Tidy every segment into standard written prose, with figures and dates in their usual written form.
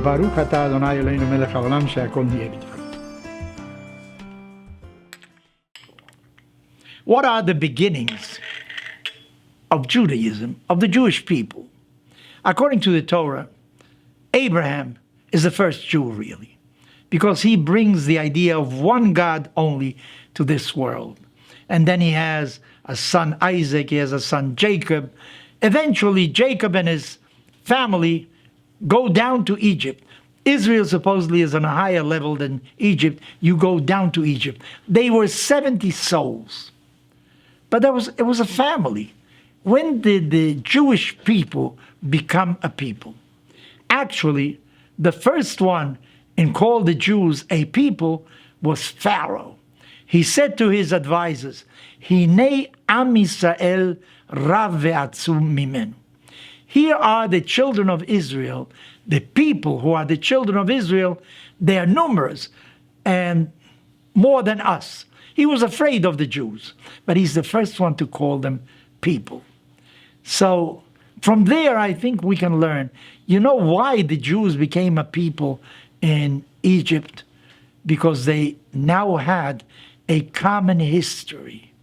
Baruch atah Adonai Eloheinu melech haolam she'akol niyeh b'dvaro. What are the beginnings of Judaism, of the Jewish people? According to the Torah, Abraham is the first Jew, really, because he brings the idea of one God only to this world. And then he has a son Isaac, he has a son Jacob. Eventually, Jacob and his family go down to Egypt. Israel supposedly is on a higher level than Egypt. You go down to Egypt. They were 70 souls. But it was a family. When did the Jewish people become a people? Actually, the first one in call the Jews a people was Pharaoh. He said to his advisors, Hinei Am Yisrael Rav ve'atzum mimenu. Here are the children of Israel, the people who are the children of Israel. They are numerous and more than us. He was afraid of the Jews, but he's the first one to call them people. So from there, I think we can learn, you know why the Jews became a people in Egypt? Because they now had a common history.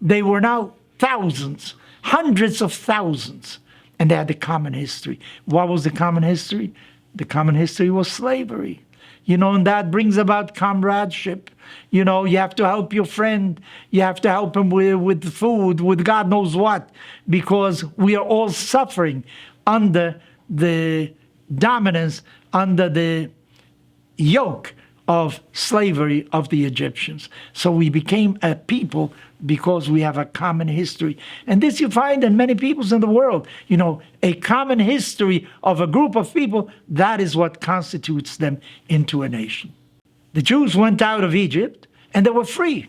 They were now thousands, hundreds of thousands, and they had a common history. What was the common history? The common history was slavery. You know, and that brings about comradeship. You know, you have to help your friend. You have to help him with food, with God knows what, because we are all suffering under the dominance, under the yoke of slavery of the Egyptians. So we became a people because we have a common history. And this you find in many peoples in the world. You know, a common history of a group of people, that is what constitutes them into a nation. The Jews went out of Egypt and they were free.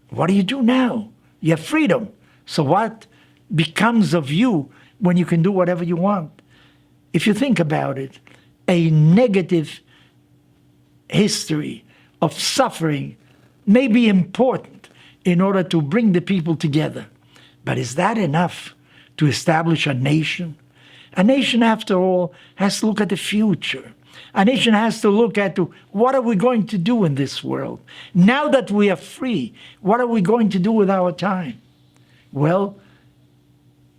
What do you do now? You have freedom. So what becomes of you when you can do whatever you want? If you think about it, a negative history of suffering may be important in order to bring the people together. But is that enough to establish a nation? A nation, after all, has to look at the future. A nation has to look at what are we going to do in this world? Now that we are free, what are we going to do with our time? Well,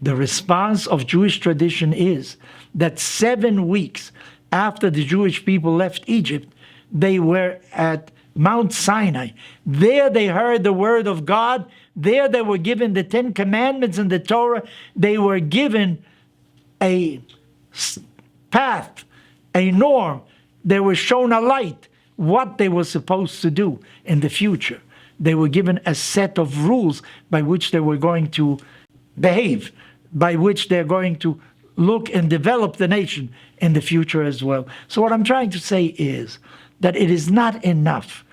the response of Jewish tradition is that 7 weeks after the Jewish people left Egypt, they were at Mount Sinai. There they heard the word of God. There they were given the 10 Commandments and the Torah. They were given a path, a norm. They were shown a light, what they were supposed to do in the future. They were given a set of rules by which they were going to behave, by which they're going to look and develop the nation in the future as well. So what I'm trying to say is that it is not enough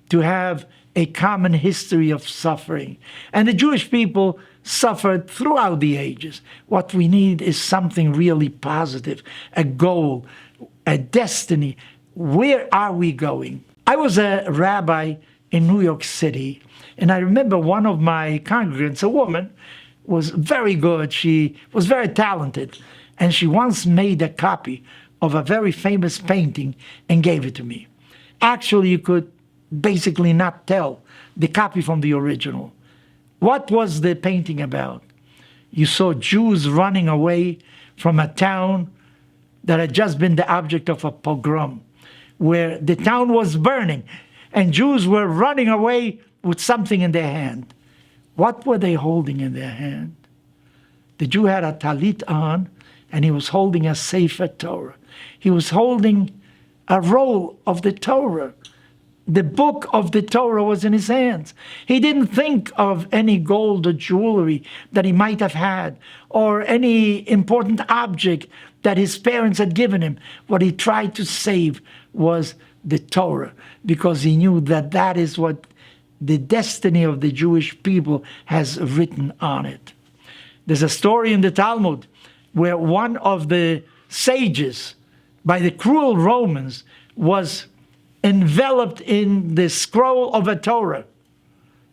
to have a common history of suffering. And the Jewish people suffered throughout the ages. What we need is something really positive, a goal, a destiny. Where are we going? I was a rabbi in New York City, and I remember one of my congregants, a woman, was very good. She was very talented, and she once made a copy of a very famous painting and gave it to me. Actually, you could basically not tell the copy from the original. What was the painting about? You saw Jews running away from a town that had just been the object of a pogrom, where the town was burning, and Jews were running away with something in their hand. What were they holding in their hand? The Jew had a talit on, and he was holding a Sefer Torah. He was holding a roll of the Torah. The book of the Torah was in his hands. He didn't think of any gold or jewelry that he might have had, or any important object that his parents had given him. What he tried to save was the Torah, because he knew that that is what the destiny of the Jewish people has written on it. There's a story in the Talmud where one of the sages, by the cruel Romans, was enveloped in the scroll of a Torah.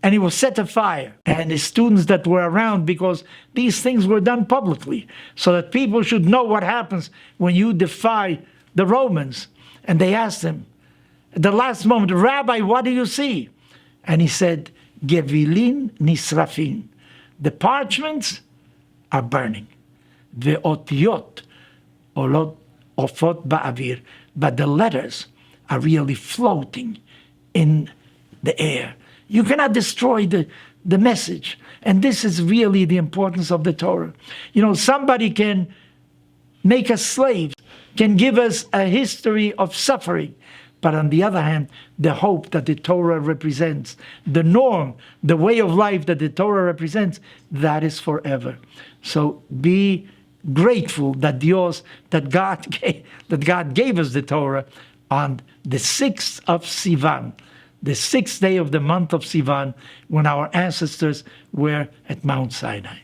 and he was set afire. And the students that were around, because these things were done publicly, so that people should know what happens when you defy the Romans. And they asked him at the last moment, Rabbi, what do you see? And he said, Gevilin nisrafin. The parchments are burning. Ve'otiyot olot ofot ba'avir. But the letters are really floating in the air. You cannot destroy the message. And this is really the importance of the Torah. You know, somebody can make us slaves, can give us a history of suffering. But on the other hand, the hope that the Torah represents, the norm, the way of life that the Torah represents, that is forever. So be grateful that God gave us the Torah on the 6th of Sivan, the 6th day of the month of Sivan, when our ancestors were at Mount Sinai.